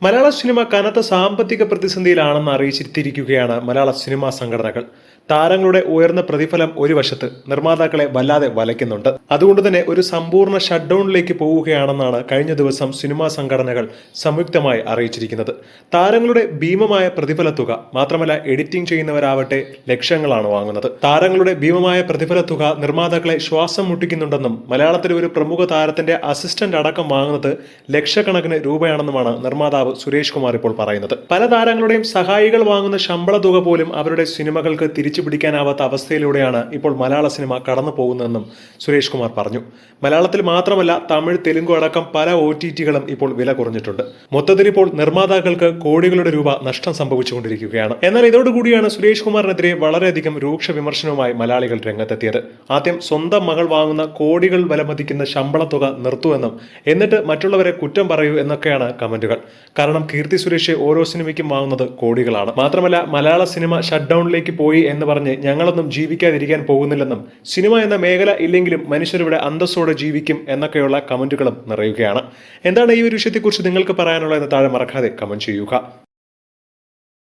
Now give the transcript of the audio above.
മലയാള cinema കനത്ത സാമ്പത്തിക പ്രതിസന്ധിയിലാണെന്ന് അറിയിച്ചിരിക്കുകയാണ് മലയാള cinema സംഘടനകൾ. താരങ്ങളുടെ ഉയർന്ന പ്രതിഫലം ഒരു വശത്ത് നിർമ്മാതാക്കളെ വല്ലാതെ വലയ്ക്കുന്നുണ്ട്. അതുകൊണ്ട് തന്നെ ഒരു സമ്പൂർണ്ണ ഷട്ട് ഡൗണിലേക്ക് പോവുകയാണെന്നാണ് കഴിഞ്ഞ ദിവസം സിനിമാ സംഘടനകൾ സംയുക്തമായി അറിയിച്ചിരിക്കുന്നത്. താരങ്ങളുടെ ഭീമമായ പ്രതിഫല തുക മാത്രമല്ല, എഡിറ്റിംഗ് ചെയ്യുന്നവരാവട്ടെ ലക്ഷങ്ങളാണ് വാങ്ങുന്നത്. താരങ്ങളുടെ ഭീമമായ പ്രതിഫല തുക നിർമ്മാതാക്കളെ ശ്വാസം മുട്ടിക്കുന്നുണ്ടെന്നും മലയാളത്തിലെ ഒരു പ്രമുഖ താരത്തിന്റെ അസിസ്റ്റന്റ് അടക്കം വാങ്ങുന്നത് ലക്ഷക്കണക്കിന് രൂപയാണെന്നുമാണ് നിർമ്മാതാവ് സുരേഷ് കുമാർ ഇപ്പോൾ പറയുന്നത്. പല താരങ്ങളുടെയും സഹായികൾ വാങ്ങുന്ന ശമ്പള തുക പോലും അവരുടെ സിനിമകൾക്ക് തിരിച്ചു പിടിക്കാനാവാത്ത അവസ്ഥയിലൂടെയാണ് ഇപ്പോൾ മലയാള സിനിമ കടന്നു പോകുന്നതെന്നും സുരേഷ് കുമാർ പറഞ്ഞു. മലയാളത്തിൽ മാത്രമല്ല, തമിഴ്, തെലുങ്കു അടക്കം പല OTTകളും ഇപ്പോൾ വില കുറഞ്ഞിട്ടുണ്ട്. മൊത്തത്തിൽ ഇപ്പോൾ നിർമ്മാതാക്കൾക്ക് കോടികളുടെ രൂപ നഷ്ടം സംഭവിച്ചുകൊണ്ടിരിക്കുകയാണ്. എന്നാൽ ഇതോടുകൂടിയാണ് സുരേഷ് കുമാറിനെതിരെ വളരെയധികം രൂക്ഷ വിമർശനവുമായി മലയാളികൾ രംഗത്തെത്തിയത്. ആദ്യം സ്വന്തം മകൾ വാങ്ങുന്ന കോടികൾ വിലമതിക്കുന്ന ശമ്പള തുക നിർത്തുവെന്നും എന്നിട്ട് മറ്റുള്ളവരെ കുറ്റം പറയൂ എന്നൊക്കെയാണ് കമന്റുകൾ. കാരണം കീർത്തി സുരേഷ് ഓരോ സിനിമയ്ക്കും വാങ്ങുന്നത് കോടികളാണ്. മാത്രമല്ല, മലയാള സിനിമ ഷട്ട് ഡൗണിലേക്ക് പോയി എന്ന് പറഞ്ഞ് ഞങ്ങളൊന്നും ജീവിക്കാതിരിക്കാൻ പോകുന്നില്ലെന്നും സിനിമ എന്ന മേഖല ഇല്ലെങ്കിലും മനുഷ്യരിവിടെ അന്തസ്സോടെ ജീവിക്കും എന്നൊക്കെയുള്ള കമന്റുകളും നിറയുകയാണ്. എന്താണ് ഈ ഒരു വിഷയത്തെക്കുറിച്ച് നിങ്ങൾക്ക് പറയാനുള്ളത് എന്ന് താഴെ മറക്കാതെ കമന്റ് ചെയ്യുക.